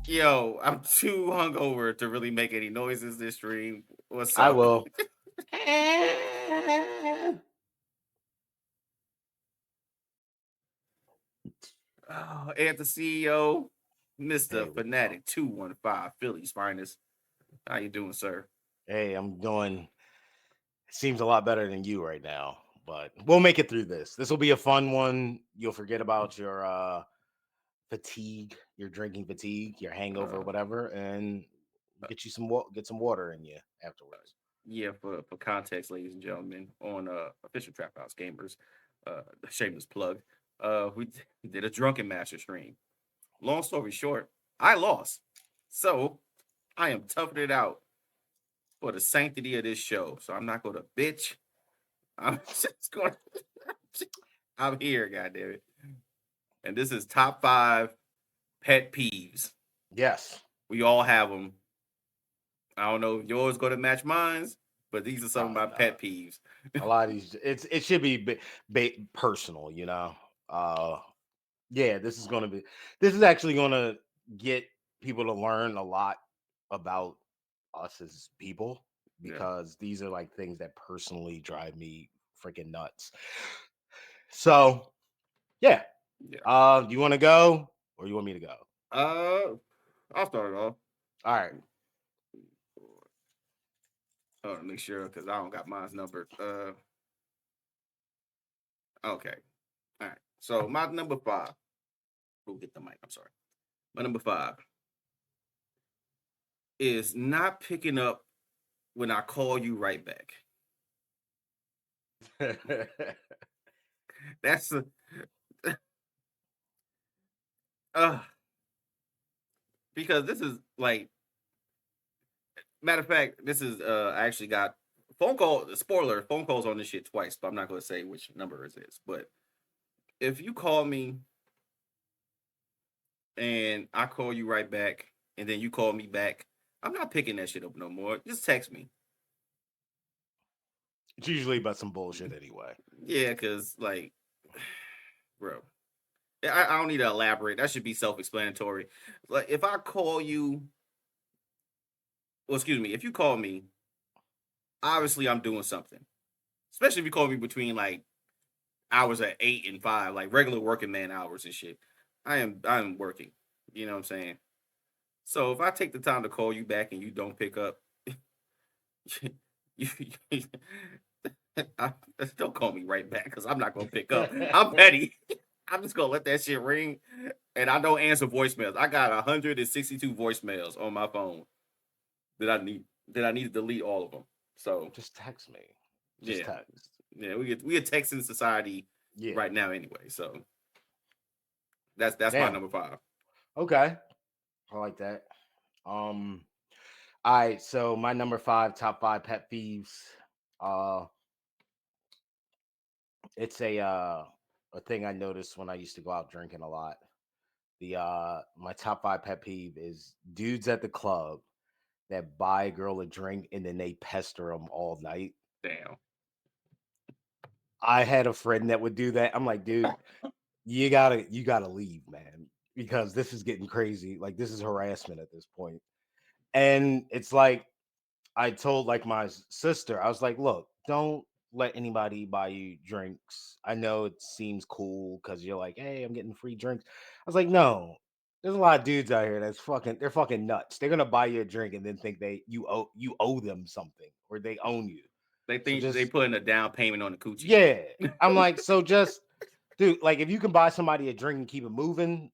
Yo, I'm too hungover to really make any noises this stream. What's I up? will. Oh, and the CEO, Mr. Hey, what's up? Fanatic215, Philly's finest. How you doing, sir? Hey, I'm doing. It seems a lot better than you right now, but we'll make it through this. This will be a fun one. You'll forget about your fatigue, your drinking fatigue, your hangover, Uh, whatever, and uh, get you get some water in you afterwards. yeah, for context, ladies and gentlemen, on official Trap House Gamers, shameless plug. We did a drunken master stream. Long story short, I lost, so I am toughing it out for the sanctity of this show. So I'm not going to bitch. I'm just going. I'm here, goddamn it. And this is top 5 pet peeves. Yes. We all have them. I don't know if yours going to match mine's, but these are some of Probably my not. pet peeves. A lot of these, it should be personal, Uh, yeah, this is actually gonna get people to learn a lot about us as people Yeah, because these are like things that personally drive me freaking nuts. So yeah, yeah. you want to go or you want me to go? Uh, I'll start it off. All right. Make sure because I don't got mine's numbered. Okay. All right. So my number 5. Go get the mic. I'm sorry. My number 5 is not picking up when I call you right back. That's a uh, because this is like matter of fact, this is I actually got phone call spoiler phone calls on this shit twice, but I'm not gonna say which number it is. But if you call me and I call you right back and then you call me back, I'm not picking that shit up no more. Just text me. It's usually about some bullshit anyway. Yeah, cause like bro. I don't need to elaborate. That should be self-explanatory. Like if I call you, well, excuse me, if you call me, obviously I'm doing something. Especially if you call me between like hours at 8 and 5, like regular working man hours and shit. I'm working. You know what I'm saying? So if I take the time to call you back and you don't pick up, you, I, don't call me right back because I'm not gonna pick up. I'm petty. I'm just gonna let that shit ring, and I don't answer voicemails. I got 162 voicemails on my phone that I need to delete all of them. So Just text me. Just yeah, text. yeah, we a texting society Yeah. right now anyway. So that's my Damn. number 5. Okay. I like that. Um. All right. So my number five, top five pet thieves. Uh, it's a thing I noticed when I used to go out drinking a lot. The My top five pet peeve is dudes at the club that buy a girl a drink and then they pester them all night. Damn. I had a friend that would do that. I'm like, dude, you gotta leave, man, because this is getting crazy. Like this is harassment at this point. And it's like I told like my sister, I was like, look, don't let anybody buy you drinks. I know it seems cool because you're like, hey, I'm getting free drinks. I was like, no, there's a lot of dudes out here they're fucking nuts. They're gonna buy you a drink and then think you owe them something or they own you. They So think they just putting a down payment on the coochie. yeah. I'm like, so just dude, like if you can buy somebody a drink and keep it moving,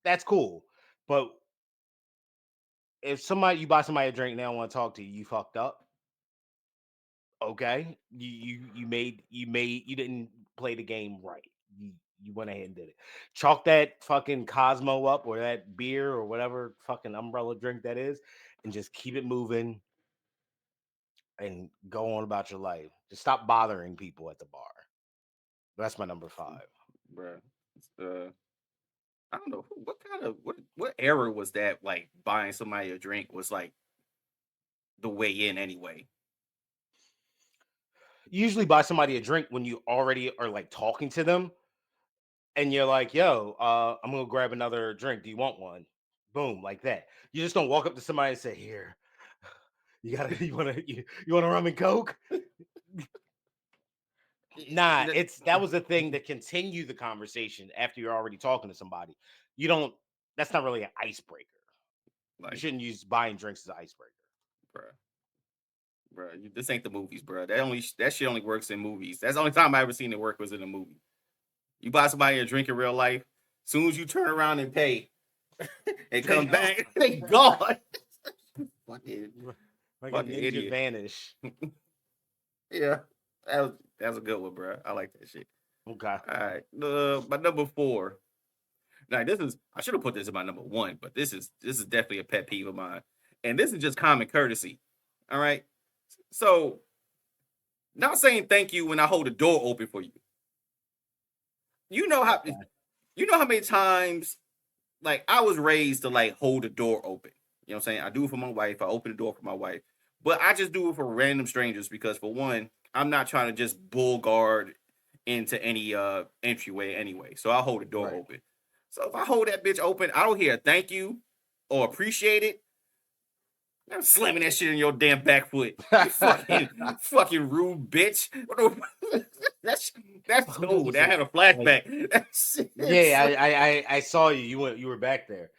that's cool. But if somebody you buy somebody a drink and they don't want to talk to you, you fucked up. Okay, you didn't play the game right. You went ahead and did it. Chalk that fucking Cosmo up or that beer or whatever fucking umbrella drink that is, and just keep it moving and go on about your life. Just stop bothering people at the bar. That's my number five. Bruh. I don't know what kind of what era was that like buying somebody a drink was like the way in anyway. You usually buy somebody a drink when you already are like talking to them, and you're like, "Yo, I'm gonna grab another drink. Do you want one?" Boom, like that. You just don't walk up to somebody and say, "Here, you want a rum and coke?" Nah, it's that was a thing to continue the conversation after you're already talking to somebody. You don't. That's not really an icebreaker. You Like, shouldn't use buying drinks as an icebreaker. bruh, this ain't the movies, bruh. That shit only works in movies. That's the only time I ever seen it work was in a movie. You buy somebody a drink in real life, soon as you turn around and pay and They come go back, they gone. fucking, like a fucking ninja idiot. vanish. Yeah, that was a good one, bruh. I like that shit. Okay, All right, my number 4. Now this is I should have put this in my number 1, but this is definitely a pet peeve of mine, and this is just common courtesy. All right, so not saying thank you when I hold the door open for you. You know how okay, you know how many times like I was raised to like hold the door open. You know what I'm saying? I do it for my wife. I open the door for my wife, but I just do it for random strangers because for one, I'm not trying to just bull guard into any entryway anyway. So I hold the door right. open. So if I hold that bitch open, I don't hear a thank you or appreciate it. I'm slamming that shit in your damn back foot. You fucking rude bitch. That's that's oh, that had a Like, flashback. That's yeah, it's I saw you. You were back there.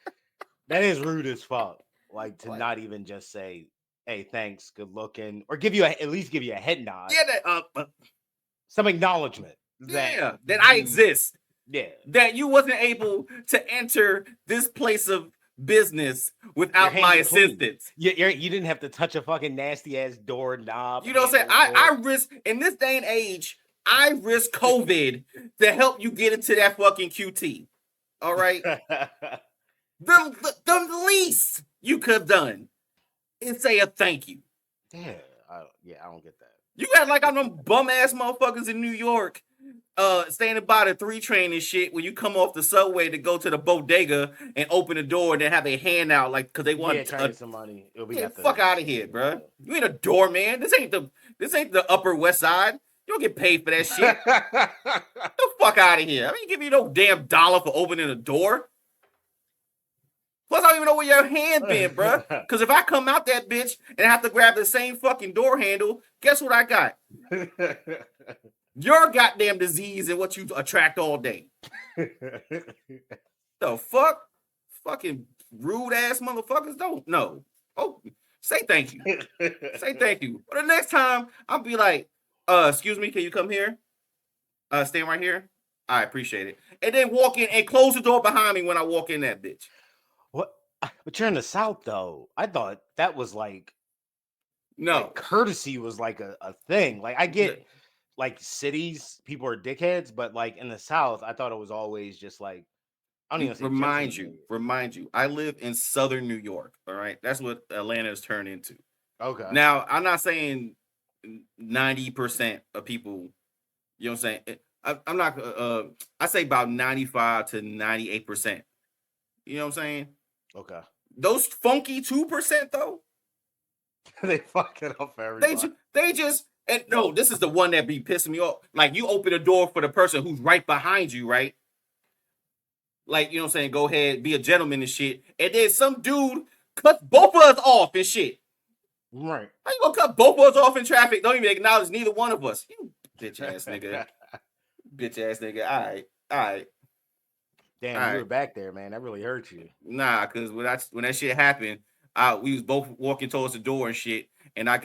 That is rude as fuck. Like to like not even just say, "Hey, thanks, good looking," or give you at least give you a head nod, yeah, that some acknowledgement that yeah, that I you, exist. yeah, That you wasn't able to enter this place of business your without my hands are clean. assistance. You didn't have to touch a fucking nasty ass door knob You know what I'm saying? handle for I risk in this day and age, I risk COVID to help you get into that fucking QT. All right. it. The least you could have done is say a thank you. Yeah, I don't get that. You got like I'm them bum ass motherfuckers in New York, standing by the 3 train and shit when you come off the subway to go to the bodega and open the door and then have a hand out like because they Yeah, want trying to a get some money. Oh, we yeah, got fuck the out of here, bro. You ain't a doorman. This ain't the Upper West Side. You don't get paid for that shit. The fuck out of here. I mean, give you no damn dollar for opening a door. Plus, I don't even know where your hand been, bro. Because if I come out that bitch and have to grab the same fucking door handle, guess what I got? Your goddamn disease and what you attract all day. The fuck? Fucking rude ass motherfuckers don't know. Oh, say thank you. Say thank you. But the next time, I'll be like, excuse me, can you come here? Stand right here. I appreciate it. And then walk in and close the door behind me when I walk in that bitch. What? But you're in the South, though. I thought that was like No. courtesy was like a thing. Like I get like cities, people are dickheads, but like in the South, I thought it was always just like I don't even say gentlemanly. Remind you, I live in southern New York. All right. That's what Atlanta has turned into. Okay. Now, I'm not saying 90% of people, you know what I'm saying? I'm not, I say about 95 to 98%. You know what I'm saying? Okay. Those funky 2%, though, They fuck it up for everybody. they just, and no, this is the one that be pissing me off. Like, you open the door for the person who's right behind you, right? Like, you know what I'm saying? Go ahead, be a gentleman and shit. And then some dude cuts both of us off and shit. Right. How you gonna cut both of us off in traffic? Don't even acknowledge neither one of us. You bitch ass nigga. Bitch ass nigga. All right. All right. All Damn, you were right. back there, man. That really hurt you. Nah, cause when that shit happened, we was both walking towards the door and shit. And I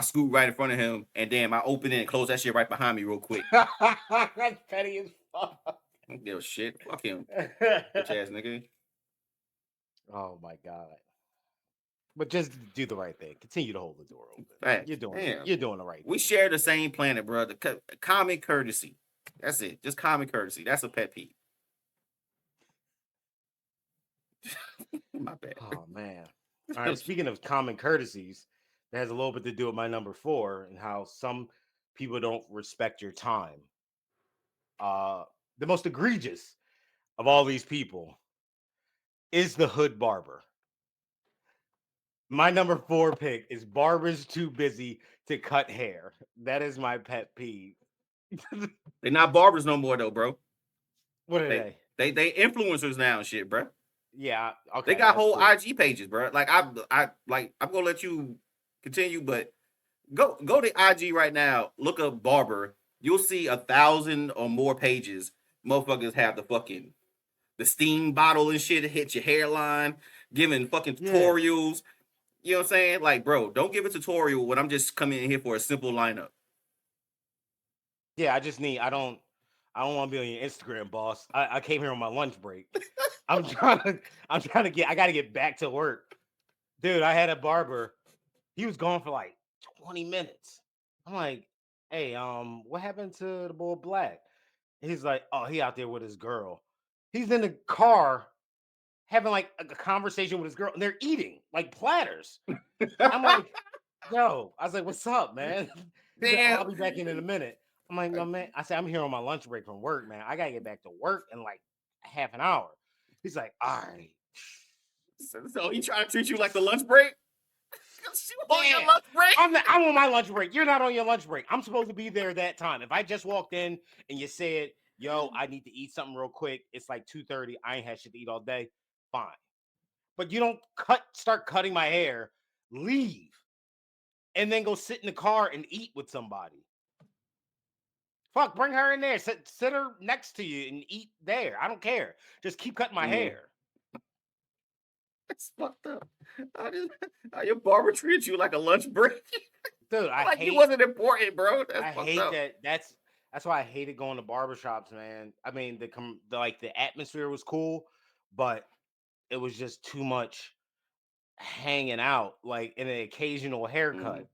scoot right in front of him, and damn, I opened it and closed that shit right behind me real quick. That's petty as fuck. I don't give a shit. Fuck him. Bitch ass nigga. Oh my god. But just do the right thing. Continue to hold the door open. Facts. Damn. You're doing the right We thing. share the same planet, bro. Common courtesy. That's it. Just common courtesy. That's a pet peeve. My bad. Oh man. All right. Speaking of common courtesies, that has a little bit to do with my number 4 and how some people don't respect your time. Uh the most egregious of all these people is the hood barber. My number 4 pick is barbers too busy to cut hair. That is my pet peeve. They're not barbers no more though, bro. What are They they? they influencers now and shit, bro. Yeah. They Okay, got that's whole cool. IG pages, bro. Like I'm gonna let you continue, but go to IG right now. Look up barber. You'll see 1,000 or more pages. Motherfuckers have the steam bottle and shit to hit your hairline, giving fucking Yeah. tutorials. You know what I'm saying? Like, bro, don't give a tutorial when I'm just coming in here for a simple lineup. Yeah. I just need. I don't want to be on your Instagram, boss. I came here on my lunch break. I'm trying to. I'm trying to get. I got to get back to work, dude. I had a barber. He was gone for like 20 minutes. I'm like, hey, what happened to the boy Black? He's like, oh, he out there with his girl. He's in the car having like a conversation with his girl, and they're eating like platters. I'm like, yo, I was like, what's up, man? He's like, oh, Damn. I'll be back in a minute. I'm like, no, man. I said, I'm here on my lunch break from work, man. I gotta get back to work in like half an hour. He's like, all right. So he trying to treat you like the lunch break? Cause you on your Yeah. lunch break? I'm on my lunch break. You're not on your lunch break. I'm supposed to be there that time. If I just walked in and you said, yo, I need to eat something real quick, it's like 2:30. I ain't had shit to eat all day. Fine. But you don't start cutting my hair, leave, and then go sit in the car and eat with somebody. Fuck, bring her in there. Sit her next to you and eat there. I don't care. Just keep cutting my Mm, hair. that's fucked up. How, did, how your barber treated you like a lunch break? Dude, Like you wasn't important, bro. That's I fucked hate up. that. That's why I hated going to barbershops, man. I mean, the atmosphere was cool, but it was just too much hanging out, like in an occasional Mm, haircut,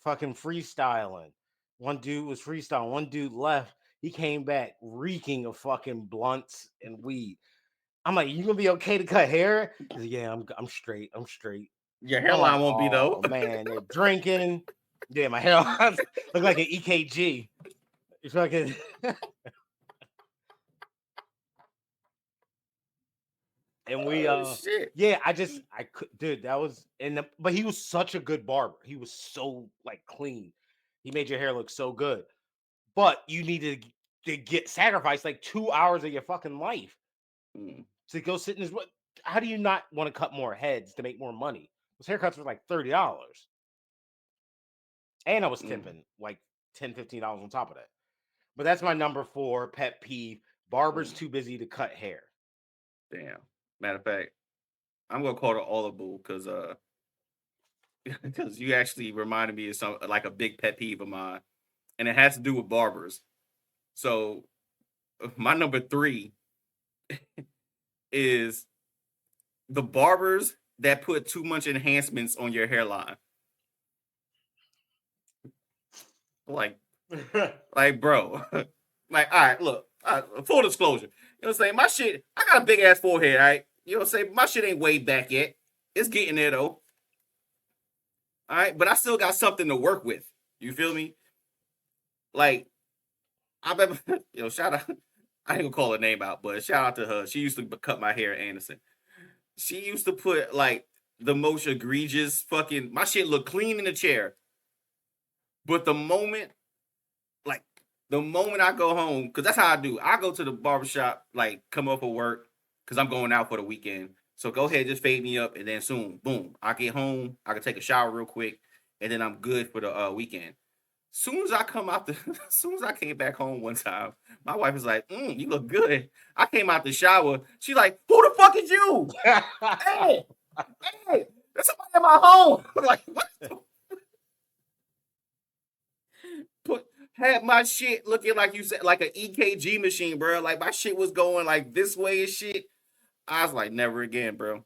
fucking freestyling. One dude was freestyling. One dude left. He came back reeking of fucking blunts and weed. I'm like, you gonna be okay to cut hair? He's like, yeah, I'm straight. I'm straight. your I'm like, hairline won't be though. oh man, they're drinking. Yeah, my hair look like an EKG. It's fucking and we Oh shit. yeah, I could dude, that was but he was such a good barber. He was so like clean. He made your hair look so good. But you needed to get sacrificed like 2 hours of your fucking life Mm, to go sit in his what how do you not want to cut more heads to make more money? Those haircuts were like $30. And I was mm, tipping like $10, $15 on top of that. But that's my number 4 pet peeve. Barbers mm. too busy to cut hair. Damn. Matter of fact, I'm gonna call it audible because you actually reminded me of some like a big pet peeve of mine, and it has to do with barbers. So my number 3 is the barbers that put too much enhancements on your hairline. Like, bro, like, all right, look, full disclosure. You know what I'm saying? My shit, I got a big ass forehead, right? You know what I'm saying? My shit ain't way back yet. It's getting there though. All right, but I still got something to work with. You feel me? Like, I bet, shout out. I ain't gonna call her name out, but shout out to her. She used to cut my hair at Anderson. She used to put like the most egregious fucking. My shit look clean in the chair, but like the moment I go home, because that's how I do. I go to the barbershop, like come up for work, because I'm going out for the weekend. So go ahead, just fade me up, and then soon, boom, I get home. I can take a shower real quick, and then I'm good for the weekend. Soon as I come out the, as soon as I came back home one time, my wife was like, "You look good." I came out the shower. She's like, "Who the fuck is you? Hey, hey, there's somebody in my home." Like, what? Put had my shit looking like you said, like an EKG machine, bro. Like my shit was going like this way and shit. I was like, never again, bro.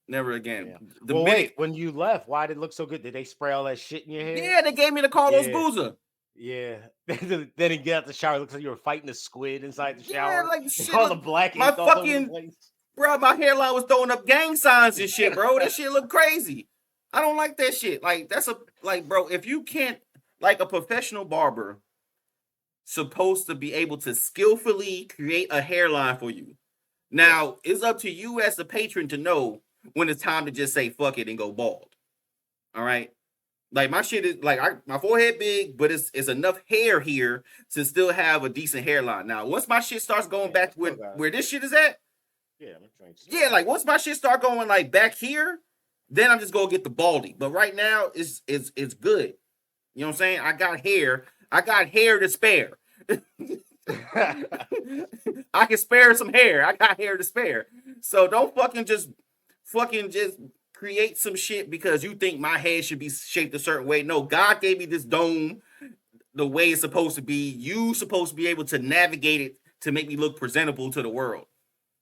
Never again. Yeah. The Well, wait, minute, when you left, why did it look so good? Did they spray all that shit in your hair? yeah, they gave me the Carlos Yeah. Boozer. Yeah. Then he get out the shower. It looks like you were fighting a squid inside the Yeah, shower. like And shit all the look. black My ink all over the fucking place. bro, my hairline was throwing up gang signs and shit, bro. That shit look crazy. I don't like that shit. Like that's a like, bro. If you can't like a professional barber supposed to be able to skillfully create a hairline for you. Yes. Now, it's up to you as the patron to know when it's time to just say fuck it and go bald. All right? Like my shit is like my forehead big, but it's enough hair here to still have a decent hairline. Now, once my shit starts going Yeah, I back still where got where this shit is at, Yeah, my joints Yeah, swell. like once my shit start going like back here, then I'm just gonna get the baldy. But right now, it's good. You know what I'm saying? I got hair. I got hair to spare. I can spare some hair. I got hair to spare. So don't fucking just create some shit because you think my head should be shaped a certain way. No, God gave me this dome the way it's supposed to be. You supposed to be able to navigate it to make me look presentable to the world.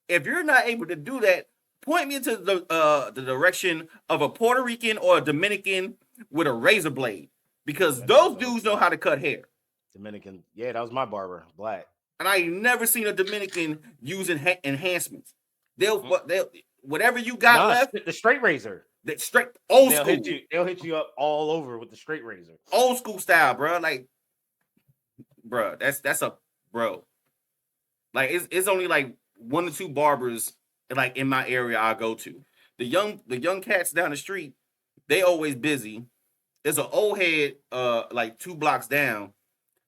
If you're not able to do that, point me to the direction of a Puerto Rican or a Dominican with a razor blade because That nigga's those all dudes know set. how to cut hair. Dominican. Yeah, that was my barber. Black. And I ain't never seen a Dominican using enhancements. They'll whatever you got Nah, left, the straight razor. that straight old They'll hit school, you. They'll hit you up all over with the straight razor. old school style, bro. Like, bro, that's a bro. Like it's only like one or two barbers like in my area I go to. The young cats down the street, they always busy. There's an old head like 2 blocks down,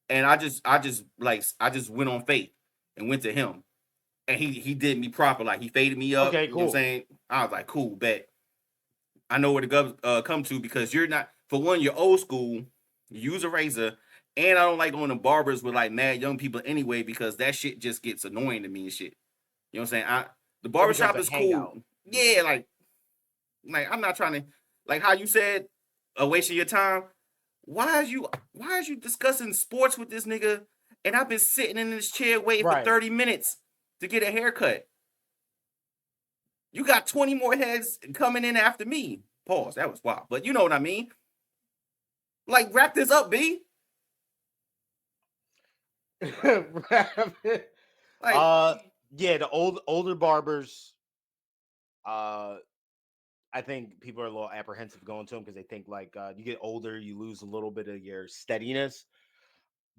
and I just went on faith and went to him. And he did me proper, like he faded me up, Okay, you know what I'm cool. saying? I was like, cool, bet. I know where to go come to because you're not for one, you're old school, you use a razor, and I don't like going to barbers with like mad young people anyway because that shit just gets annoying to me and shit. You know what I'm saying? The It becomes barbershop a is cool. hangout. Yeah. Yeah, like I'm not trying to like how you said a waste of your time. Why is you discussing sports with this nigga and I've been sitting in this chair waiting for Right. 30 minutes to get a haircut? You got 20 more heads coming in after me. Pause. That was wild. But you know what I mean? Like wrap this up, B. Like uh, yeah, the older barbers. Uh, I think people are a little apprehensive going to them because they think like you get older, you lose a little bit of your steadiness.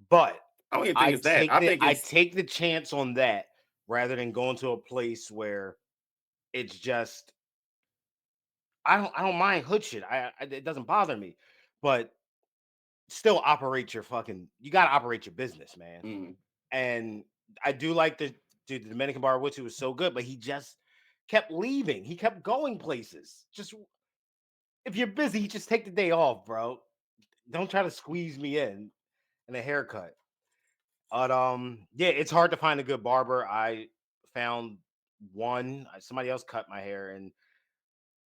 But I don't even think it's that. I think I it's take the chance on that rather than going to a place where it's just I don't mind hood shit. It doesn't bother me, but still operate your fucking. You got to operate your business, man. mm, And I do like the dude, the Dominican bar, which was so good, but he just kept leaving. He kept going places. Just if you're busy, just take the day off, bro. Don't try to squeeze me in and a haircut. But yeah, it's hard to find a good barber. I found one. Somebody else cut my hair, and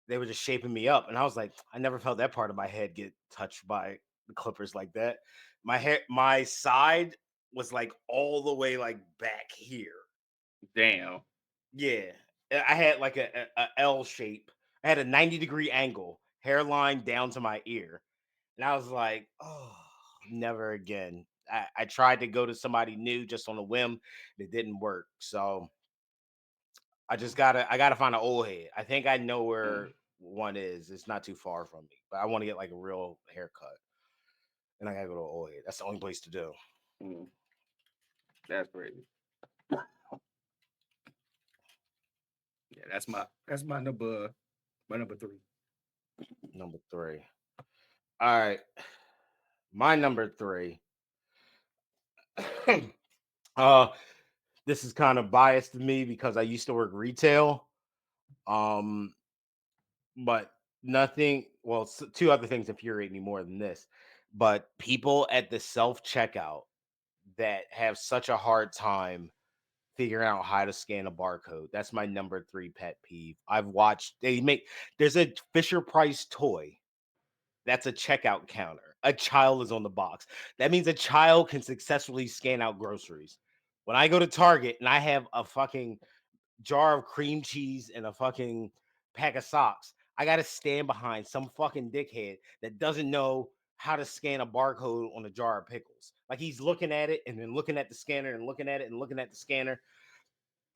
they were just shaping me up, and I was like, I never felt that part of my head get touched by the clippers like that. My hair, my side was like all the way like back here. damn. Yeah, I had like a L shape. I had a 90-degree angle, hairline down to my ear, and I was like, oh, never again. I tried to go to somebody new just on a whim. It didn't work. So I gotta find an old head. I think I know Mm, where one is. It's not too far from me. But I want to get like a real haircut. And I gotta go to an old head. That's the only place to do. mm, that's crazy. Yeah, that's my number three. Number three. All right. My number three. uh this is kind of biased to me because I used to work retail. Um, but nothing. Well, two other things infuriate me more than this. But people at the self checkout that have such a hard time figuring out how to scan a barcode. That's my number three pet peeve. I've watched they make there's a Fisher Price toy. That's a checkout counter. A child is on the box. That means a child can successfully scan out groceries. When I go to Target and I have a fucking jar of cream cheese and a fucking pack of socks, I got to stand behind some fucking dickhead that doesn't know how to scan a barcode on a jar of pickles. Like he's looking at it and then looking at the scanner and looking at it and looking at the scanner.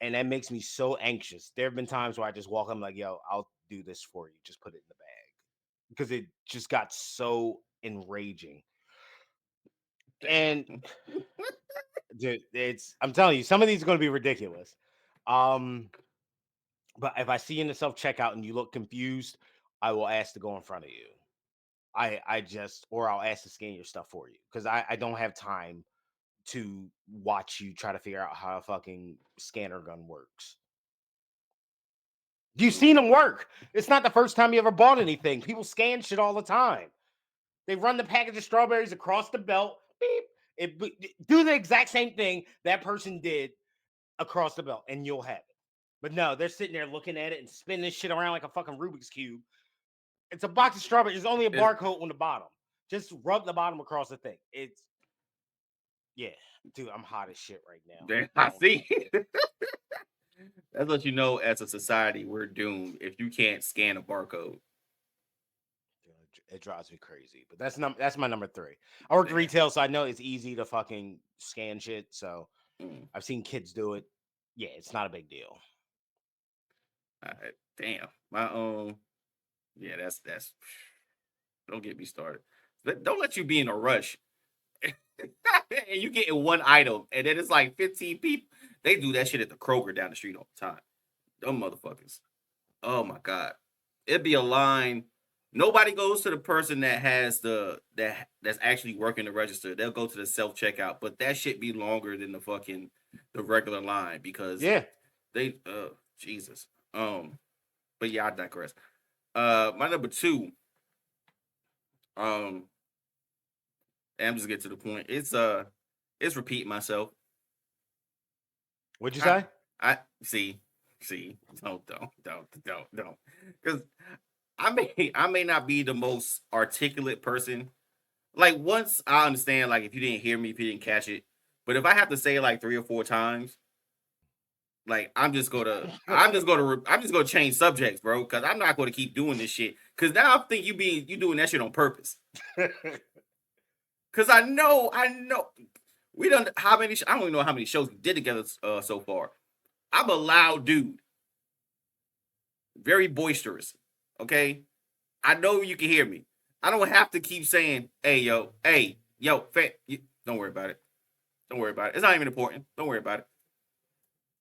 And that makes me so anxious. There have been times where I just walk up like, yo, I'll do this for you. Just put it in the bag. Because it just got so enraging. And Damn. dude, it's I'm telling you, some of these are gonna be ridiculous. Um, but if I see you in the self-checkout and you look confused, I will ask to go in front of you. I just or I'll ask to scan your stuff for you because I don't have time to watch you try to figure out how a fucking scanner gun works. You've seen them work. It's not the first time you ever bought anything. People scan shit all the time. They run the package of strawberries across the belt. Beep. Do the exact same thing that person did across the belt, and you'll have it. But no, they're sitting there looking at it and spinning this shit around like a fucking Rubik's cube. It's a box of strawberries. There's only a It's, barcode on the bottom. Just rub the bottom across the thing. It's yeah, dude. I'm hot as shit right now. I Oh see. That's what you know. As a society, we're doomed if you can't scan a barcode. it drives me crazy. But that's my number three. I worked Damn. retail, so I know it's easy to fucking scan shit. So Mm. I've seen kids do it. Yeah, it's not a big deal. Damn. My Yeah, that's. Don't get me started. Don't let you be in a rush. And you getting one item, and then it's like 15 people. They do that shit at the Kroger down the street all the time. Them motherfuckers. Oh my god. It'd be a line. Nobody goes to the person that has that's actually working the register. They'll go to the self checkout, but that shit be longer than the regular line because Yeah. they Jesus. But yeah, I digress. My number two, um, and I'm just get to the point. It's repeating myself. What'd you I say? I see. Don't. Because I may not be the most articulate person. Like once I understand, like if you didn't hear me, if you didn't catch it, but if I have to say it like 3 or 4 times, like I'm just gonna change subjects, bro. Because I'm not gonna keep doing this shit. Because now I think you doing that shit on purpose. Because I know we done how many I don't even know how many shows we did together so far. I'm a loud dude, very boisterous. Okay, I know you can hear me. I don't have to keep saying, hey, yo, don't worry about it. Don't worry about it. It's not even important. Don't worry about it.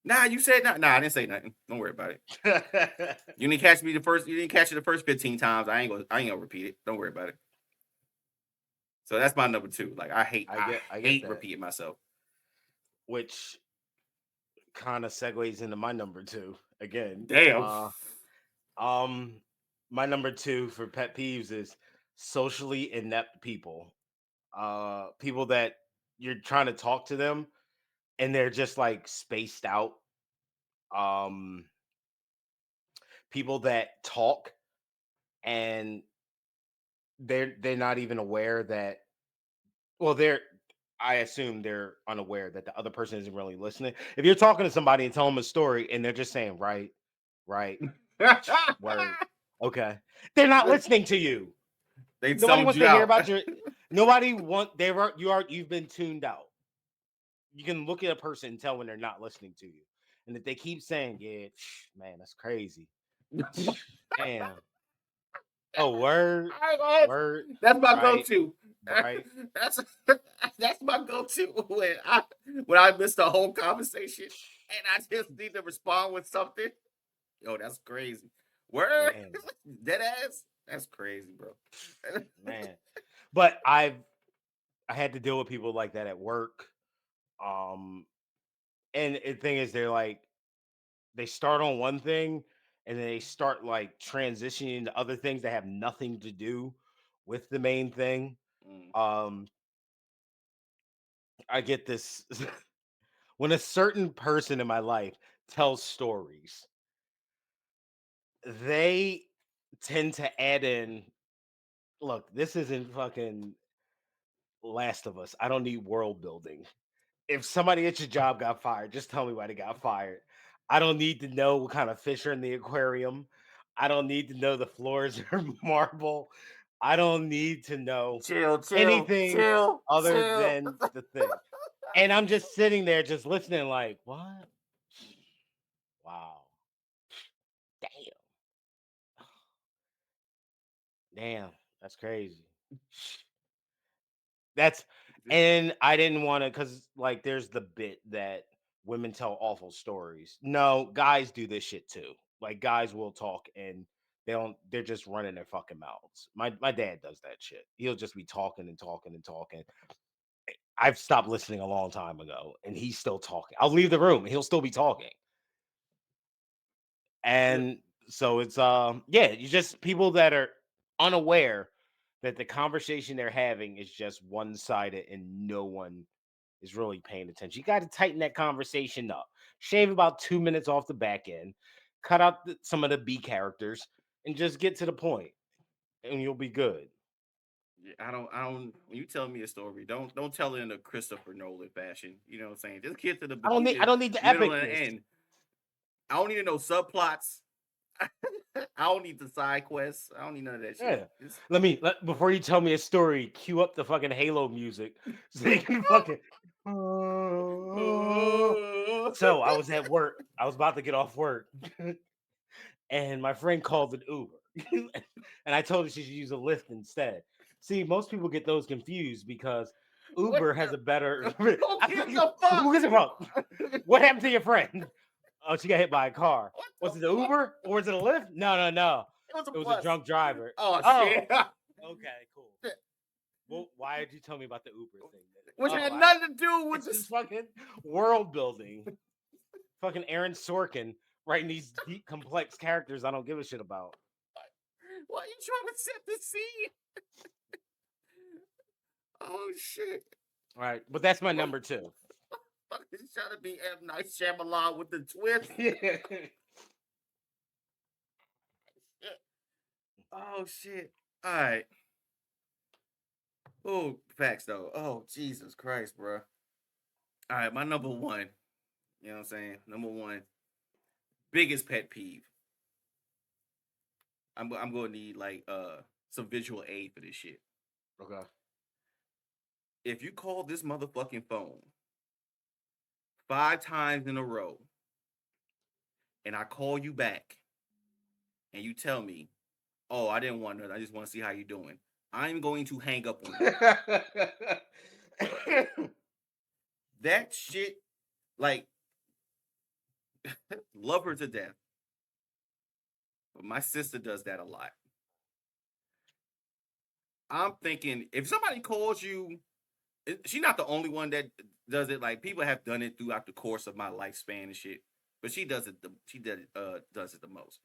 Nah, you said not. Nah, I didn't say nothing. Don't worry about it. You didn't catch me the first. You didn't catch it the first 15 times. I ain't gonna repeat it. Don't worry about it. So that's my number two. Like I I get hate that. repeating myself. Which kind of segues into my number two again. Damn. Um, my number two for pet peeves is socially inept people. People that you're trying to talk to them and they're just like spaced out. Um, people that talk and they're not even aware that well they're I assume they're unaware that the other person isn't really listening. If you're talking to somebody and tell them a story and they're just saying right, right, word, okay, they're not listening to you. They Nobody zoned wants you to hear out. about your. Nobody want. You've been tuned out. You can look at a person and tell when they're not listening to you, and if they keep saying, "Yeah, man, that's crazy," damn. Oh, word, I, word, that's my right, go-to. right. That's that's my go-to when I miss the whole conversation and I just need to respond with something. Yo, that's crazy. Word, Damn, dead ass. That's crazy, bro. man. But I had to deal with people like that at work. Um, and the thing is, they start on one thing and then they start like transitioning to other things that have nothing to do with the main thing. Mm. Um, I get this when a certain person in my life tells stories, they tend to add in, look, this isn't fucking Last of Us. I don't need world building. If somebody at your job got fired, just tell me why they got fired. I don't need to know what kind of fish are in the aquarium. I don't need to know the floors are marble. I don't need to know anything other Chill. than the thing. And I'm just sitting there just listening, like, what? Wow. Damn. Damn. That's crazy. That's and I didn't want to because like there's the bit that women tell awful stories. No, guys do this shit too. Like guys will talk and they're just running their fucking mouths. My dad does that shit. He'll just be talking and talking and talking. I've stopped listening a long time ago and he's still talking. I'll leave the room and he'll still be talking. Yeah. And So it's yeah, you just people that are unaware that the conversation they're having is just one sided and no one is really paying attention. You got to tighten that conversation up. Shave about 2 minutes off the back end, cut out some of the B characters, and just get to the point, and you'll be good. Yeah, I don't. When you tell me a story, don't tell it in a Christopher Nolan fashion. You know what I'm saying? Just get to the I beginning, don't need the middle, and epicness. end. I don't need to know subplots. I don't need the side quests. I don't need none of that shit. Yeah. Just Before you tell me a story, cue up the fucking Halo music so you can fucking. So I was at work. I was about to get off work, and my friend called an Uber, and I told her she should use a Lyft instead. See, most people get those confused because what Uber has the? a better. Who I gives think, a fuck? who gives a fuck? What happened to your friend? Oh, she got hit by a car. What the Was it the fuck? Uber or was it a Lyft? No, no, no. It was a It was a bus. drunk driver. Oh Oh, shit! okay, cool. Well, why did you tell me about the Uber thing then? Which Oh, had nothing to do with it's just this. fucking world building. Fucking Aaron Sorkin writing these deep, complex characters I don't give a shit about. Why are you trying to set the scene? Oh shit! All right, but that's my number two. He's trying to be M Night Shyamalan with the twist. Yeah. Oh shit! All right. Oh, facts though. Oh Jesus Christ, bro. All right, my number one. You know what I'm saying? Number one, biggest pet peeve. I'm gonna need like some visual aid for this shit. Okay. If you call this motherfucking phone 5 times in a row and I call you back and you tell me, "Oh, I didn't want nothing. I just want to see how you doing," I'm going to hang up on you. That shit, like, love her to death, but my sister does that a lot. I'm thinking if somebody calls you, she's not the only one that does it. Like people have done it throughout the course of my lifespan and shit, but she does it. Does it the most.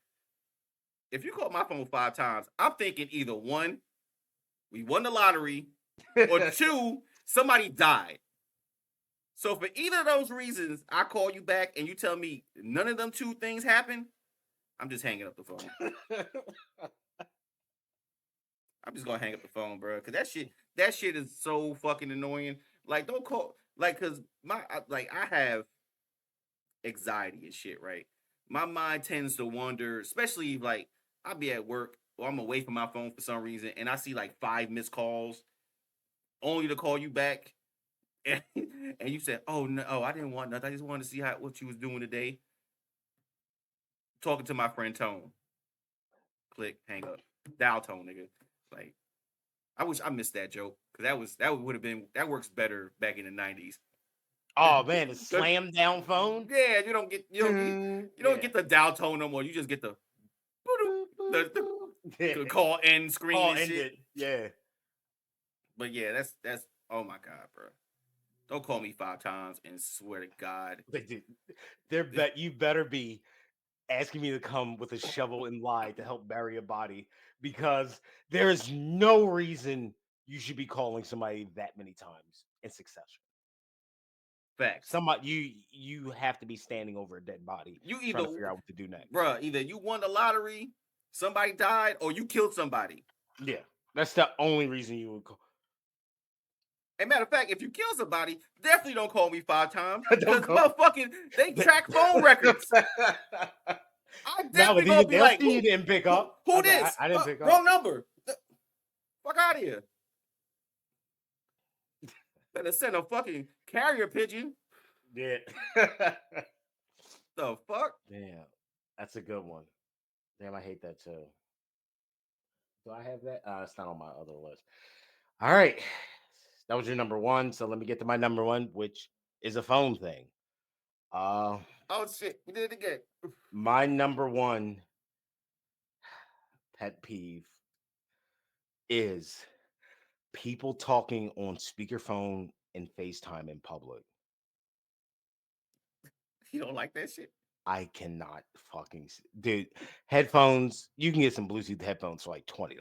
If you call my phone 5 times, I'm thinking either one, we won the lottery, or two, somebody died. So for either of those reasons, I call you back and you tell me none of them two things happen. I'm just hanging up the phone. I'm just gonna hang up the phone, bro. Cause that shit is so fucking annoying. Like, don't call, like, cause like I have anxiety and shit, right? My mind tends to wander, especially like I'll be at work or I'm away from my phone for some reason, and I see like 5 missed calls, only to call you back, and, and you said, "Oh no, oh, I didn't want nothing. I just wanted to see how what you was doing today." Talking to my friend Tone, click, hang up, dial tone, nigga. Like, I wish I missed that joke because that would have been that works better back in the '90s. Oh man, the Cause slam down phone. yeah, you don't Yeah. get the dial tone no more. You just get the Boop, boop, the, boop. Yeah. the call end screen Call and shit. ended. Yeah. But yeah, that's oh my god, bro. Don't call me 5 times and swear to God. They did. They're bet you better be asking me to come with a shovel and lie to help bury a body because there is no reason you should be calling somebody that many times in succession. Facts. Somebody you have to be standing over a dead body You trying either, to figure out what to do next. bruh, either you won the lottery, somebody died, or you killed somebody. Yeah, that's the only reason you would call. And matter of fact, if you kill somebody, definitely don't call me 5 times. Don't Cause go. motherfucking they track phone records. I No, but definitely gonna be they'll like, see you didn't pick up. I who was like, this? I didn't pick Wrong up. number. Fuck out of here. Better send a fucking carrier pigeon. Yeah. The fuck? Damn, that's a good one. Damn, I hate that too. Do I have that? It's not on my other list. All right. That was your number one. So let me get to my number one, which is a phone thing. Uh Oh shit, we did it again. my number one pet peeve is people talking on speakerphone and FaceTime in public. You don't like that shit? I cannot fucking dude. Headphones, you can get some Bluetooth headphones for like $20.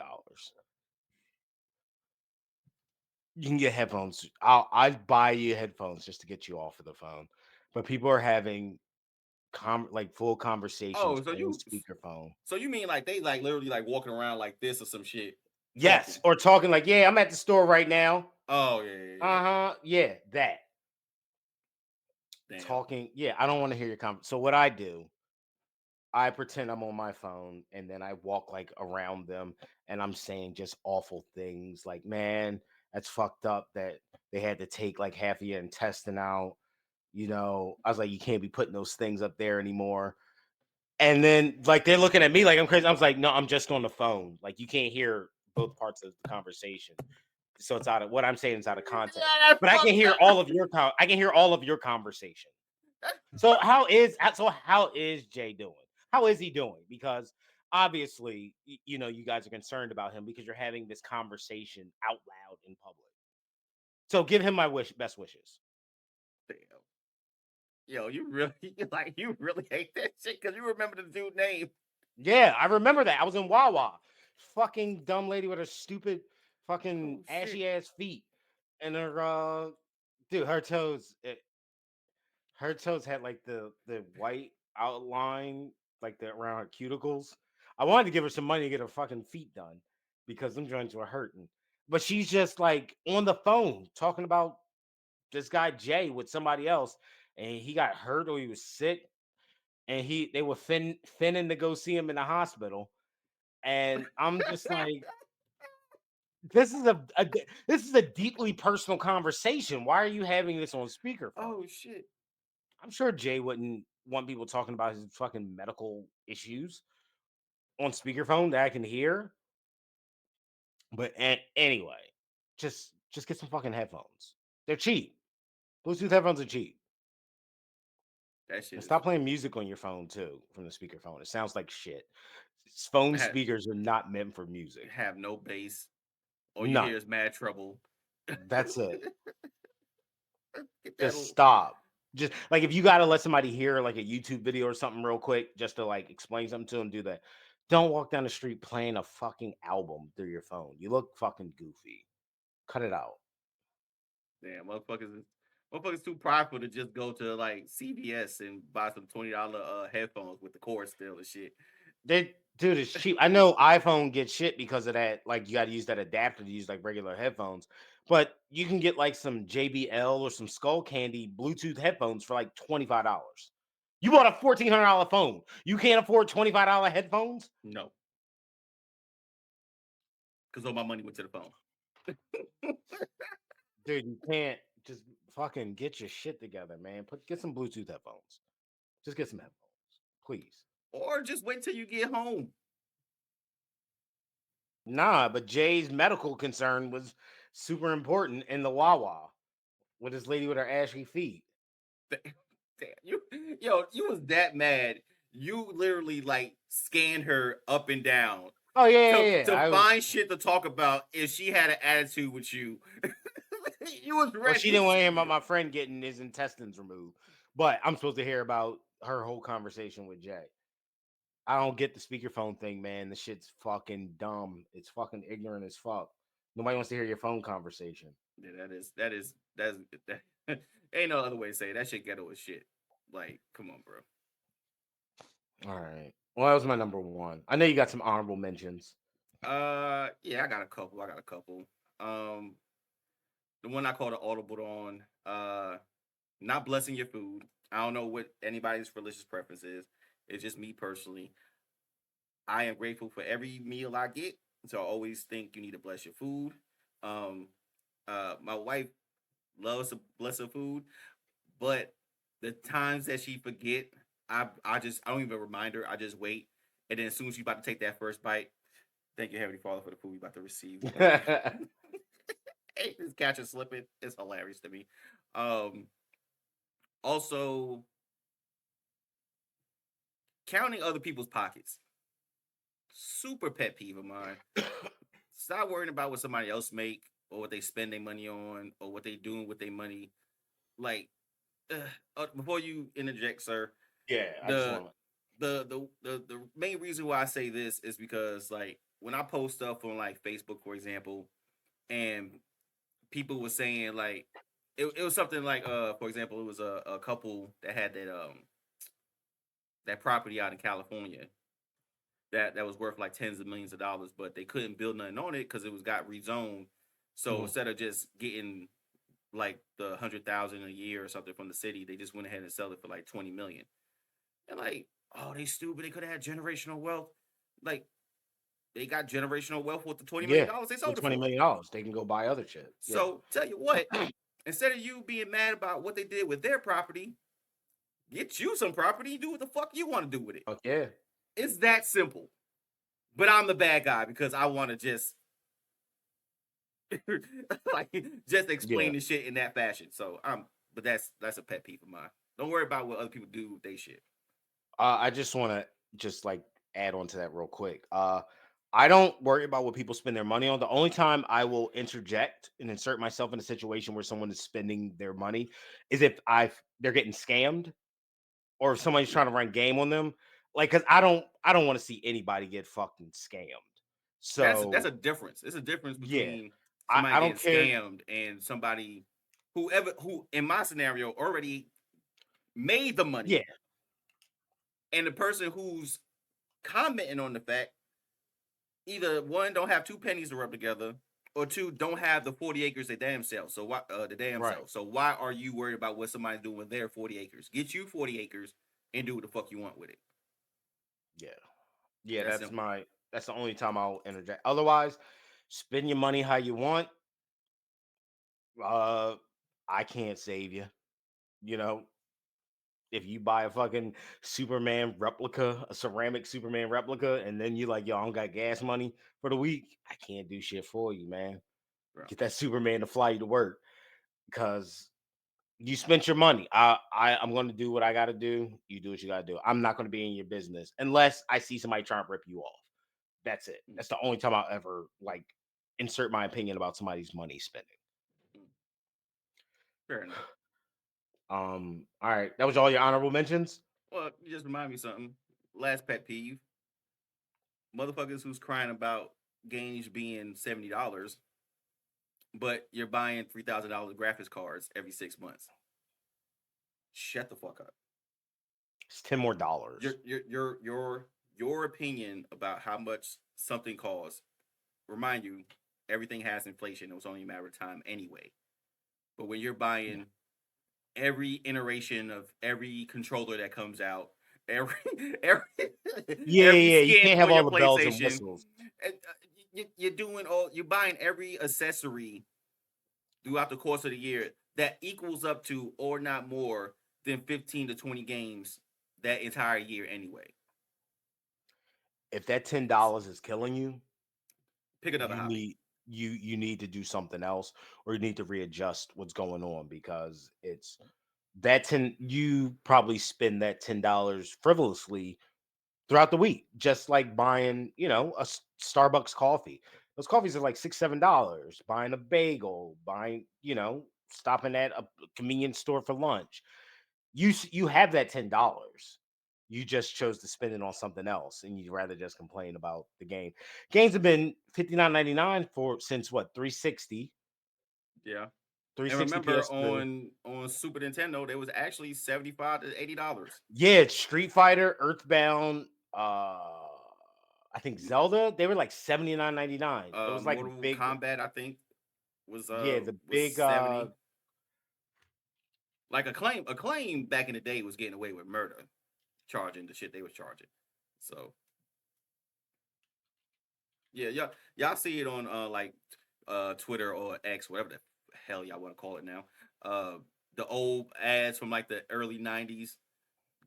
You can get headphones. I'd buy you headphones just to get you off of the phone. But people are having like full conversations Oh, on speakerphone. so you mean like they like literally like walking around like this or some shit Yes, talking? or talking like, yeah, I'm at the store right now. Oh yeah, yeah, yeah. Uh-huh. Yeah, that. Damn. Talking. Yeah, I don't want to hear your So what I do, I pretend I'm on my phone and then I walk like around them and I'm saying just awful things like, man, that's fucked up that they had to take like half of your intestine out. I was like, you can't be putting those things up there anymore. And then like they're looking at me like I'm crazy. I was like, no, I'm just on the phone. Like you can't hear both parts of the conversation. So it's out of what I'm saying is out of context. Yeah, that's But I can fucked hear up. I can hear all of your conversation. So how is Jay doing? How is he doing? Because obviously, you guys are concerned about him because you're having this conversation out loud in public. So give him my best wishes. Damn. Yo, you really like you really hate that shit because you remember the dude name. Yeah, I remember that. I was in Wawa. Fucking dumb lady with her stupid fucking Oh shit. ashy ass feet. And dude, her toes had like the white outline like the around her cuticles. I wanted to give her some money to get her fucking feet done because them joints were hurting. But she's just like on the phone talking about this guy Jay with somebody else, and he got hurt or he was sick, and they were finning to go see him in the hospital. And I'm just like, this is a deeply personal conversation. Why are you having this on speakerphone? Oh shit. I'm sure Jay wouldn't want people talking about his fucking medical issues on speakerphone that I can hear. But anyway, just get some fucking headphones. They're cheap. Bluetooth headphones are cheap. That shit And is stop playing music on your phone too from the speakerphone. It sounds like shit. Phone have speakers are not meant for music. have no bass. All you hear None. is mad trouble. That's it. Get that Just little stop. Just like if you gotta let somebody hear like a YouTube video or something real quick, just to like explain something to them, do that. Don't walk down the street playing a fucking album through your phone. You look fucking goofy. Cut it out. damn motherfuckers too prideful to just go to like CVS and buy some $20 headphones with the cord still and shit. Dude, it's cheap. I know iPhone gets shit because of that. Like you got to use that adapter to use like regular headphones, but you can get like some JBL or some Skull Candy Bluetooth headphones for like $25. You bought a $1,400 phone. You can't afford $25 headphones, No, because all my money went to the phone. dude. You can't just fucking get your shit together, man. Get some Bluetooth headphones. Just get some headphones, please. Or just wait till you get home. Nah, but Jay's medical concern was super important in the Wawa with this lady with her ashy feet. Damn, you was that mad. You literally like scanned her up and down Oh yeah, to yeah, yeah. to I was. find shit to talk about if she had an attitude with you. You was Well, she ready. didn't want to hear about my friend getting his intestines removed, but I'm supposed to hear about her whole conversation with Jay. I don't get the speakerphone thing, man. The shit's fucking dumb. It's fucking ignorant as fuck. Nobody wants to hear your phone conversation. Yeah, that ain't no other way to say it. That shit ghetto as shit. Like, come on, bro. All right. Well, that was my number one. I know you got some honorable mentions. Yeah, I got a couple. Um, the one I called an audible on. Not blessing your food. I don't know what anybody's religious preference is. It's just me personally. I am grateful for every meal I get, so I always think you need to bless your food. Um, my wife loves to bless her food, but the times that she forget, I don't even remind her. I just wait, and then as soon as she's about to take that first bite, thank you, Heavenly Father, for the food we about to receive. Hey, this catch and slipping is hilarious to me. Um, also, counting other people's pockets, super pet peeve of mine. Stop worrying about what somebody else make or what they spend their money on or what they doing with their money. Like, before you interject, sir, Yeah, I just The want to. the main reason why I say this is because like when I post stuff on like Facebook, for example, and people were saying like it was something like for example it was a couple that had that property out in California that was worth like tens of millions of dollars, but they couldn't build nothing on it because it was got rezoned. So Mhm. instead of just getting like the 100,000 a year or something from the city, they just went ahead and sell it for like 20 million. And like, oh, they stupid. They could have had generational wealth. Like they got generational wealth with the $20 million Yeah, they with sold it $20 for. million, they can go buy other shit. Yeah, So tell you what, instead of you being mad about what they did with their property, get you some property, do what the fuck you want to do with it. fuck yeah, It's that simple. But I'm the bad guy because I want to just like just yeah. explain the shit in that fashion. So but that's a pet peeve of mine. Don't worry about what other people do with their shit. I just want to just like add on to that real quick. I don't worry about what people spend their money on. The only time I will interject and insert myself in a situation where someone is spending their money is if they're getting scammed or if somebody's trying to run game on them. Like, cause I don't want to see anybody get fucking scammed. That's a So difference. It's a difference yeah, between I somebody don't getting care. scammed and somebody who in my scenario already made the Yeah, money and the person who's commenting on the fact either one don't have two pennies to rub together or two don't have the 40 acres they damn self. So why the damn right. self. So why are you worried about what somebody's doing with their 40 acres? Get you 40 acres and do what the fuck you want with it. Yeah, yeah. That's simple. That's the only time I'll interject. Otherwise, spend your money how you want. Uh, I can't save you. You know, if you buy a fucking Superman replica, a ceramic Superman replica, and then you like, yo, I don't got gas money for the week, I can't do shit for you, man. Bro. Get that Superman to fly you to work because you spent your money. I'm going to do what I got to do. You do what you got to do. I'm not going to be in your business unless I see somebody trying to rip you off. That's it. Mm, That's the only time I'll ever like insert my opinion about somebody's money spending. mm. Fair enough. All right, that was all your honorable mentions. Well, you just remind me of something. Last pet peeve. Motherfuckers who's crying about games being $70, but you're buying $3,000 graphics cards every 6 months. Shut the fuck up. It's $10 more. Your opinion about how much something costs. Remind you, everything has inflation. It was only a matter of time anyway. But when you're Yeah, buying every iteration of every controller that comes out, every every yeah, every yeah. You skin can't have for all your the bells and PlayStation, whistles. you're doing all you're buying every accessory throughout the course of the year that equals up to or not more than 15 to 20 games that entire year anyway. If that ten S- dollars is killing you, Pick another you hobby. need you need to do something else, or you need to readjust what's going on because it's that 10. You probably spend that $10 frivolously throughout the week, just like buying, Starbucks coffee. Those coffees are like $6, $7. Buying a bagel, buying, stopping at a convenience store for lunch. You have that $10. You just chose to spend it on something else, and you'd rather just complain about the game. Games have been 59.99 for since what 360, Yeah. three And sixty remember PS3. on Super Nintendo, they was actually 75 to $80. Yeah, it's Street Fighter, Earthbound, I think Zelda. They were like 79.99. Those like Mortal big, Kombat, I think, was yeah, the was big 70. Like acclaim back in the day was getting away with murder, charging the shit they was charging. So yeah, y'all see it on like Twitter or X, whatever the hell y'all want to call it now. Uh the old ads from like the early 90s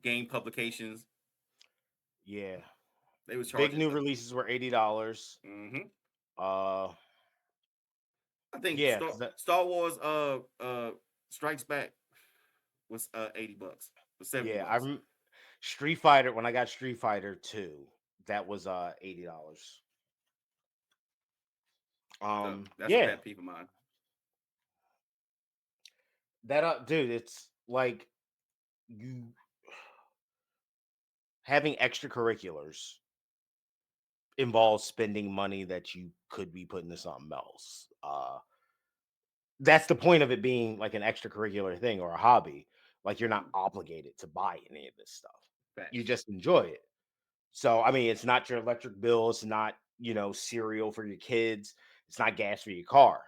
game publications, yeah, they was big charging new releases were $80. mm-hmm. Uh I think yeah, cuz Star Wars Strikes Back was $80, was 70 yeah, bucks. Street Fighter when I got Street Fighter 2, that was $80. So that's a Yeah, pet peeve of mine. that dude, it's like you having extracurriculars involves spending money that you could be putting to something else. That's the point of it being like an extracurricular thing or a hobby. Like you're not obligated to buy any of this stuff. You Facts. just enjoy it. So I mean, it's not your electric bill. It's not cereal for your kids. It's not gas for your car.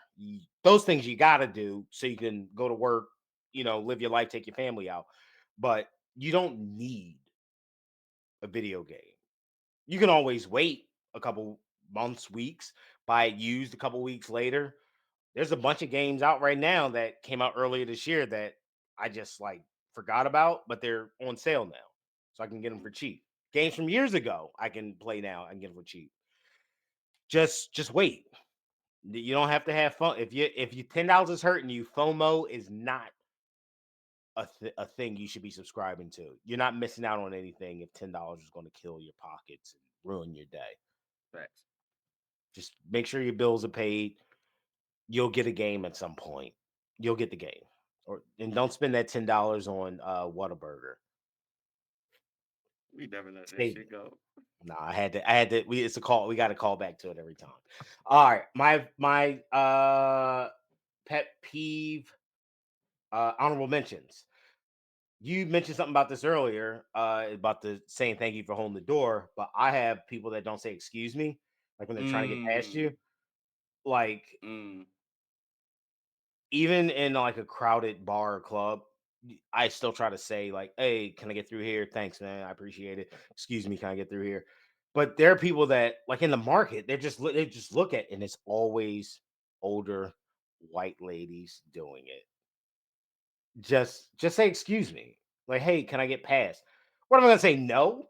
Those things you got to do so you can go to work. Live your life, take your family out. But you don't need a video game. You can always wait a couple months, weeks, buy it used a couple weeks later. There's a bunch of games out right now that came out earlier this year that I just like forgot about, but they're on sale now. So I can get them for cheap. Games from years ago I can play now and get them for cheap. Just wait. You don't have to have fun. If you $10 is hurting you, FOMO is not a thing you should be subscribing to. You're not missing out on anything if $10 is going to kill your pockets and ruin your day. Facts. Just make sure your bills are paid. You'll get a game at some point. You'll get the game. And don't spend that $10 on Whataburger. We never let that Save shit it. go. No, I had to it's a call. We got to call back to it every time. All right. My pet peeve, honorable mentions. You mentioned something about this earlier, about the saying thank you for holding the door, but I have people that don't say excuse me, like when they're trying to get past Mm, you. Like mm, even in like a crowded bar or club, I still try to say like, "Hey, can I get through here? Thanks, man. I appreciate it. Excuse me, can I get through here?" But there are people that like in the market, they just look at and it's always older white ladies doing it. Just say excuse me. Like, "Hey, can I get past?" What am I going to say? No.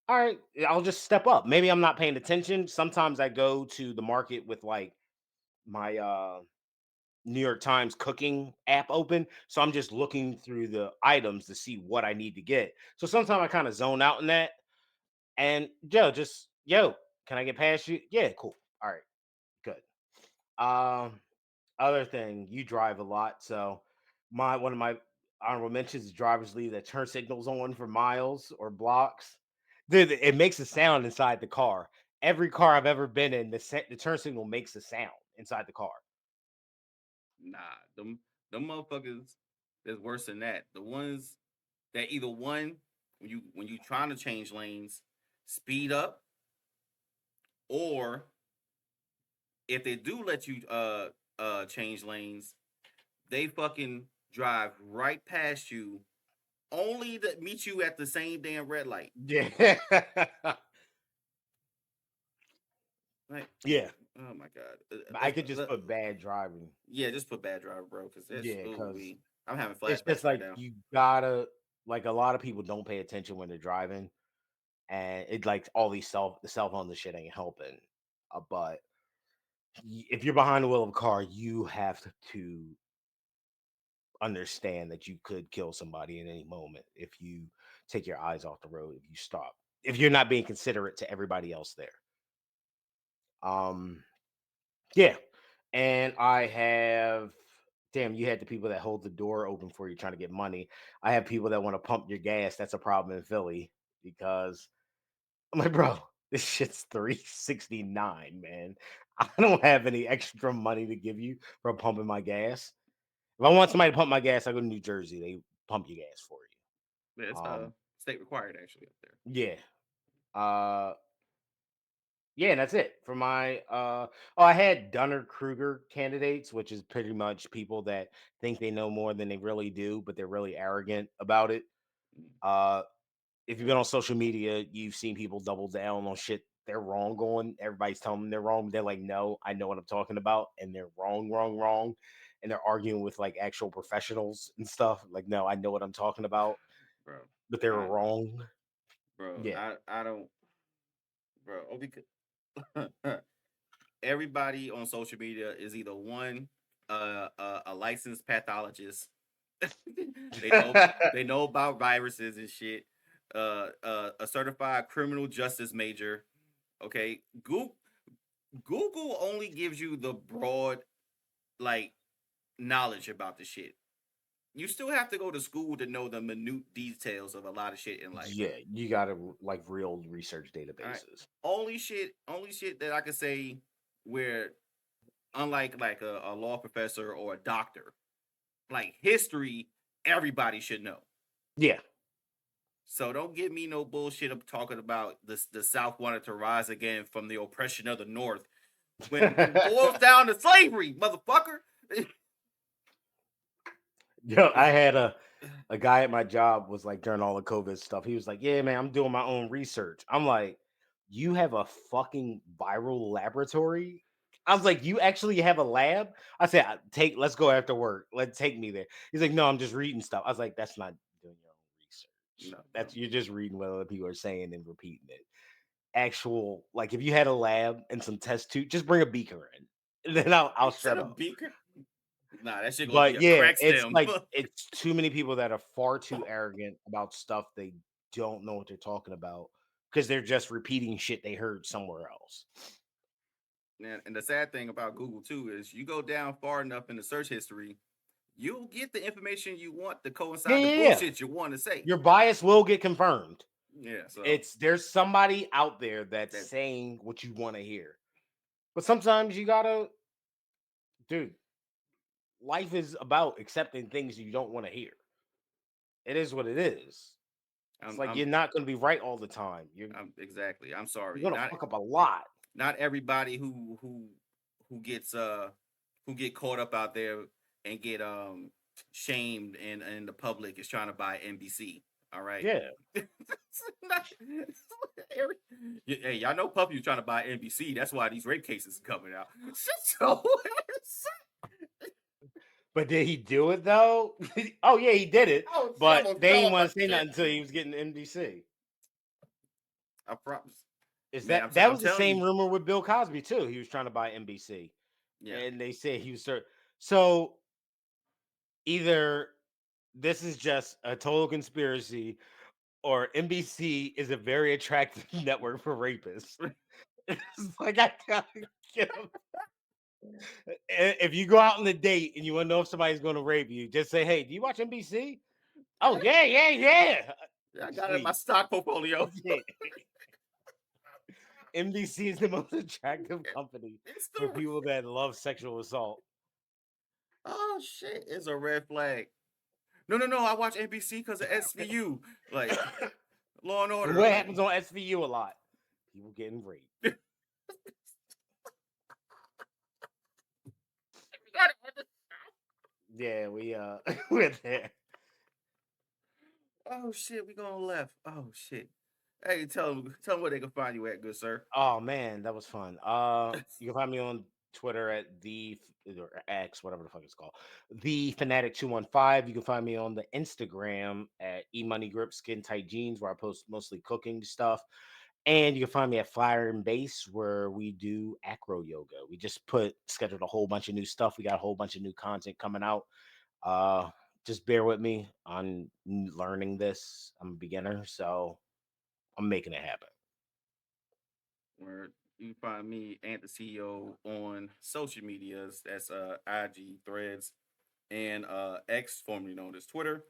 All right, I'll just step up. Maybe I'm not paying attention. Sometimes I go to the market with like my New York Times cooking app open. So I'm just looking through the items to see what I need to get. So sometimes I kind of zone out in that. And yo, can I get past you? Yeah, cool. All right, good. Um, Other thing, you drive a lot, so my one of my honorable mentions is drivers leave their turn signals on for miles or blocks. Dude, it makes a sound inside the car. Every car I've ever been in, the turn signal makes a sound inside the car. nah, them motherfuckers. There's worse than that. The ones that either one when you trying to change lanes, speed up, or if they do let you change lanes, they fucking drive right past you only to meet you at the same damn red light. Yeah. Like, Yeah. oh my god. I could just put bad driving. Yeah, just put bad driver, bro, because it's Yeah, ooh because we. I'm having it's just flashbacks right like now, you gotta like a lot of people don't pay attention when they're driving, and it like all these cell phones and shit ain't helping. But if you're behind the wheel of a car, you have to understand that you could kill somebody at any moment if you take your eyes off the road, if you stop, if you're not being considerate to everybody else there. Um, yeah, and I have. Damn, you had the people that hold the door open for you trying to get money. I have people that want to pump your gas. That's a problem in Philly because I'm like, bro, this shit's 369, man. I don't have any extra money to give you for pumping my gas. If I want somebody to pump my gas, I go to New Jersey. They pump your gas for but you. it's state required actually up there. Yeah. Uh yeah, and that's it for my oh, I had Dunner Kruger candidates, which is pretty much people that think they know more than they really do, but they're really arrogant about it. Mm, Uh if you've been on social media, you've seen people double down on shit they're wrong on. Everybody's telling them they're wrong. They're like, no, I know what I'm talking about, and they're wrong, wrong, wrong. And they're arguing with like actual professionals and stuff. Like, no, I know what I'm talking about, bro. but they were I wrong. bro, Yeah. I don't, bro. Oh, because everybody on social media is either one, a licensed pathologist. they know they know about viruses and shit. A certified criminal justice major. Okay, Google only gives you the broad like knowledge about the shit. you still have to go to school to know the minute details of a lot of shit in life. Yeah, you gotta like real research All right. databases. Only shit that I could say where, unlike like a law professor or a doctor, like history, everybody should know. Yeah. So don't give me no bullshit of talking about the South wanted to rise again from the oppression of the North when it boils down to slavery, motherfucker. Yo, I had a guy at my job was like during all the COVID stuff. He was like, "Yeah, man, I'm doing my own research." I'm like, "You have a fucking viral laboratory?" I was like, "You actually have a lab?" I said, "Take, let's go after work. Let's take me there." He's like, "No, I'm just reading stuff." I was like, "That's not doing your own research. No, That's bro. you're just reading what other people are saying and repeating it." Actual, like, if you had a lab and some test tube, just bring a beaker in, and then I'll You shut said a up. beaker? Nah, that shit gonna be But a yeah, crack it's stem. like it's too many people that are far too arrogant about stuff they don't know what they're talking about because they're just repeating shit they heard somewhere else. And the sad thing about Google too is you go down far enough in the search history, you'll get the information you want to Yeah, coincide the yeah, yeah. bullshit you want to say. Your bias will get confirmed. Yeah, so It's there's somebody out there that's that saying what you want to hear. But sometimes you gotta, dude, life is about accepting things you don't want to hear. It is what it is. It's I'm like I'm you're not gonna be right all the time. I'm exactly. I'm You're sorry. gonna Not fuck up a lot. not everybody who gets who get caught up out there and get shamed in the public is trying to buy NBC. All right. Yeah. Not- hey, y'all know Puppy was trying to buy NBC. That's why these rape cases are coming out. So But did he do it though? Oh yeah, he did it. oh, shit, I But almost they fell didn't off my want to say chair. nothing until he was getting NBC. I promise, Is man. that that I'm was the telling same you. rumor with Bill Cosby too? He was trying to buy NBC, Yeah, and they said he was so either this is just a total conspiracy, or NBC is a very attractive network for rapists. It's like I gotta get 'em. If you go out on a date and you want to know if somebody's going to rape you, just say, "Hey, do you watch NBC?" Oh yeah, yeah, yeah. I got it in my Sweet. stock portfolio. Yeah. NBC is the most attractive company It's for the people that love sexual assault. oh shit, it's a red flag. No, no, no. I watch NBC because of SVU, like Law and And Order. what Like happens on SVU a lot? People getting raped. Yeah, we we're there. oh shit, we going left. Oh shit. Hey, tell them where they can find you at, good sir. Oh man, that was fun. You can find me on Twitter at or X, whatever the fuck it's called. The Fanatic215. You can find me on the Instagram at emoneygrip skin tight jeans, where I post mostly cooking stuff. And you can find me at Flyer and Base, where we do acro yoga. We just scheduled a whole bunch of new stuff. We got a whole bunch of new content coming out. Uh, just bear with me on learning this. I'm a beginner, so I'm making it happen. Where you can find me and the CEO on social medias. That's IG, Threads, and X, formerly known as Twitter.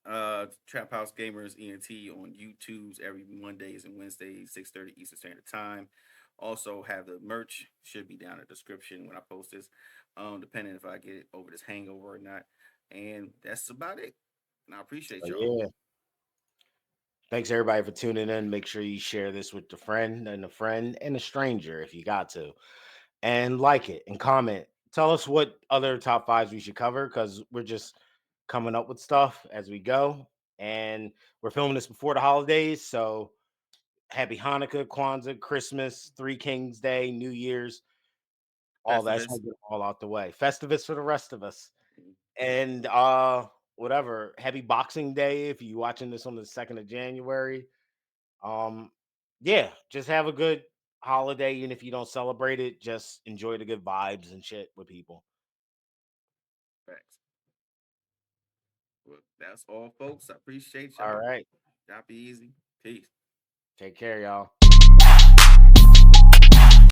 Trap House Gamers ENT on YouTube's every Mondays and Wednesdays, 6:30 Eastern Standard Time. Also have the merch, should be down in the description when I post this. Depending if I get it over this hangover or not. And that's about it. And I appreciate So y'all. yeah. Thanks everybody for tuning in. Make sure you share this with a friend and a stranger if you got to. And like it and comment. Tell us what other top fives we should cover because we're just coming up with stuff as we go. And we're filming this before the holidays. So happy Hanukkah, Kwanzaa, Christmas, Three Kings Day, New Year's, all that. So Festivus. get it all out the way. Festivus for the rest of us. Mm, And whatever. Happy Boxing Day if you're watching this on the 2nd of January. Um, yeah, just have a good holiday, and if you don't celebrate it, just enjoy the good vibes and shit with people. Facts. Well, that's all, folks. I appreciate All y'all. right. Y'all be easy. Peace. Take care, y'all.